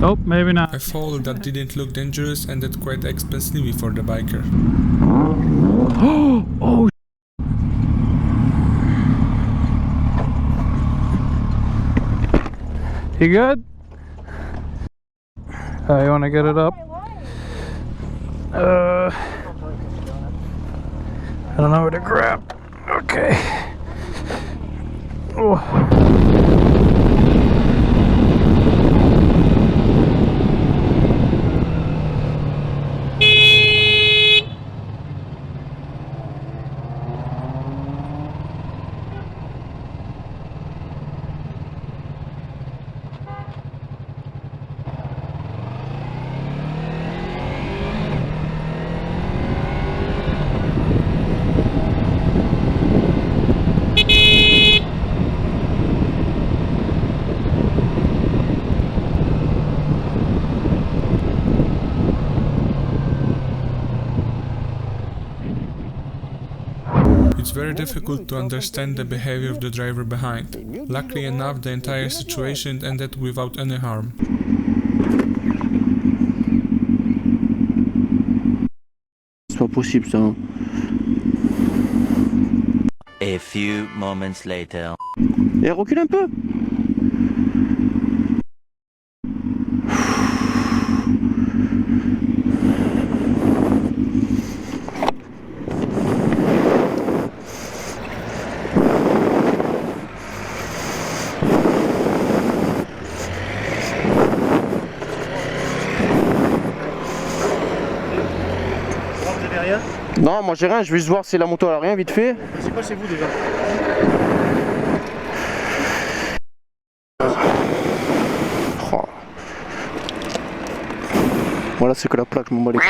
Oh, maybe not. A fall that didn't look dangerous ended quite expensively for the biker. Oh, you good? You want to get it up? I don't know where to grab. Okay. Oh. It's very difficult to understand the behavior of the driver behind. Luckily enough, the entire situation ended without any harm. C'est pas possible ça. A few moments later. Et recule un peu. Non, moi j'ai rien, je vais juste voir si la moto elle a rien vite fait. C'est quoi chez vous déjà? Oh. Voilà, c'est que la plaque, je m'en bats les couilles.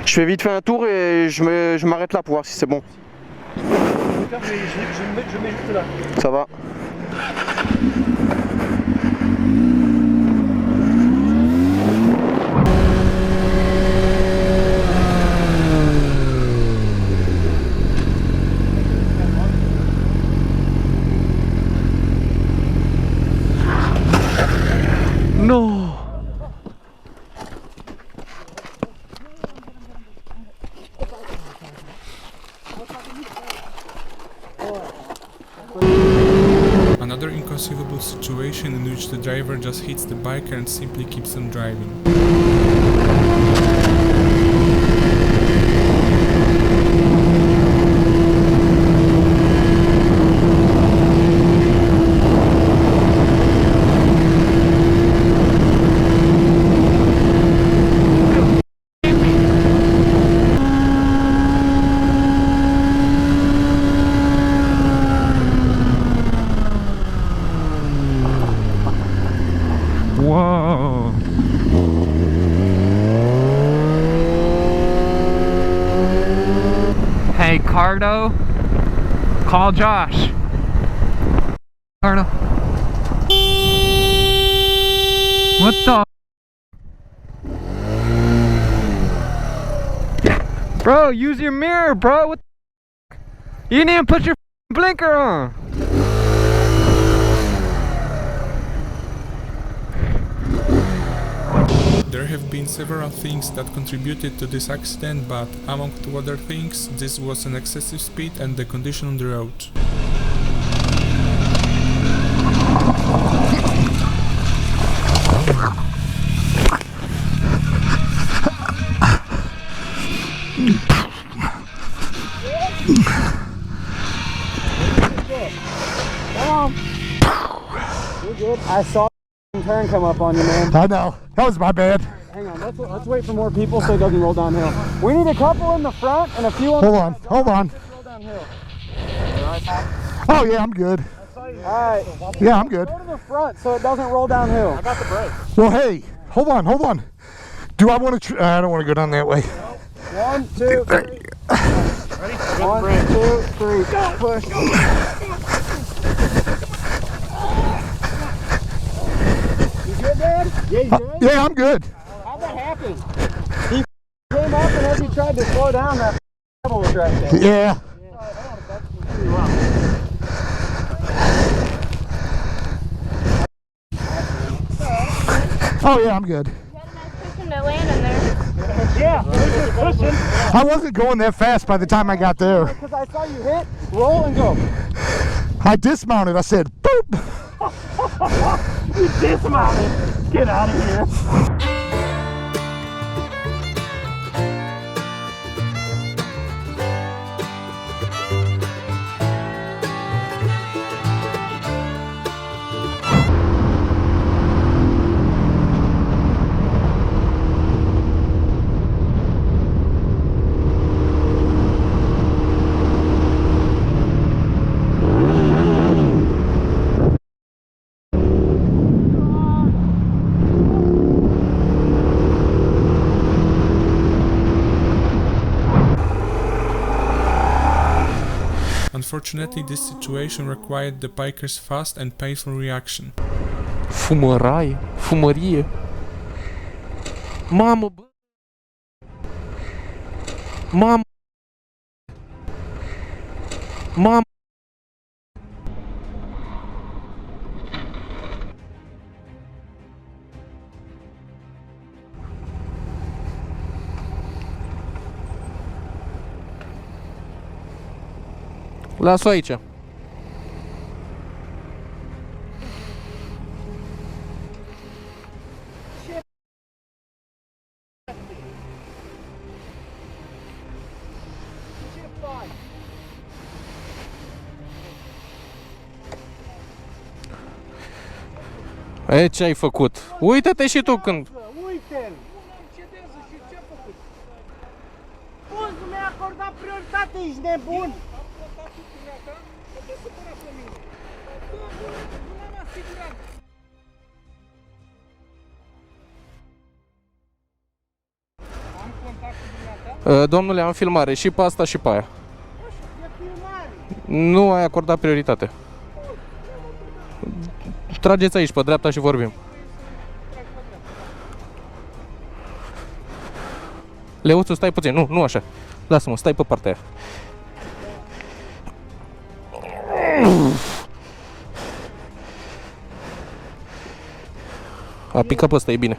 Je fais vite fait un tour et je m'arrête là pour voir si c'est bon. Je mets juste là. Ça va. No. Another inconceivable situation in which the driver just hits the biker and simply keeps on driving. Whoa. Hey, Cardo, call Josh. Cardo. What the? Bro, use your mirror, bro. What the? You didn't even put your blinker on. There have been several things that contributed to this accident, but among other things, this was an excessive speed and the condition on the road. You're good. I saw the turn come up on you, man. I know. That was my bad. Hang on, let's wait for more people so it doesn't roll downhill. We need a couple in the front and a few on the side. Hold on. Just roll downhill. Oh yeah, I'm good. Alright. Yeah, I'm good. Go to the front so it doesn't roll downhill. I got the brake. Well, hey, hold on. Do I want to? I don't want to go down that way. 1, 2, 3. Ready? 1, 2, 3, push. You good, Dad? Yeah, you good? Yeah, I'm good. How'd that happen? He came up and as he tried to slow down, that was right there. Yeah. Oh yeah, I'm good. To land in there. Yeah, it was just pushing. I wasn't going that fast by the time I got there. Because I saw you hit, roll, and go. I dismounted. I said, boop. You dismounted. Get out of here. Unfortunately, this situation required the biker's fast and painful reaction. Fumăraie, fumărie. Mamă, bă. Mamă. Mamă. Las-o aici. E, ce ai făcut? Uită-te și tu când... Uite-l! Cedează și ce-a făcut? Poți, nu mi-ai acordat prioritate, ești nebun! Domnule, am filmare și pe asta și pe aia. Nu ai acordat prioritate. Trageți aici pe dreapta și vorbim. Leuțu, stai puțin, nu așa. Lasă-mă, stai pe partea aia. A picat pe ăsta, e bine.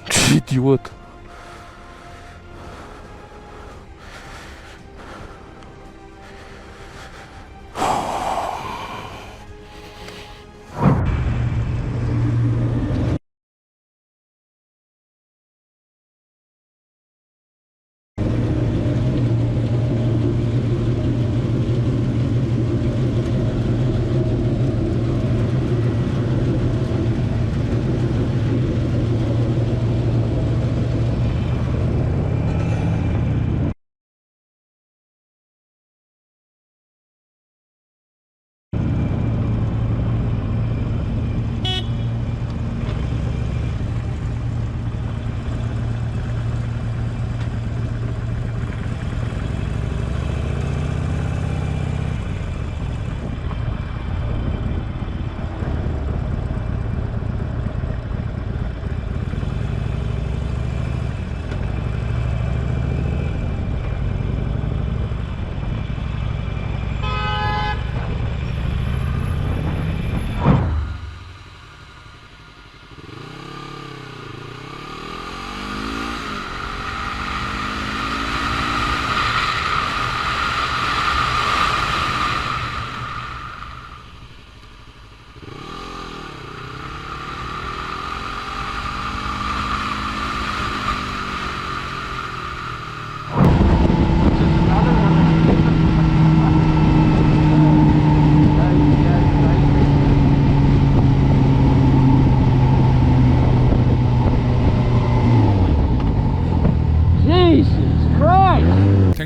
Ce idiot!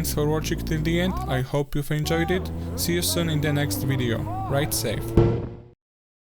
Thanks for watching till the end, I hope you've enjoyed it. See you soon in the next video. Ride safe.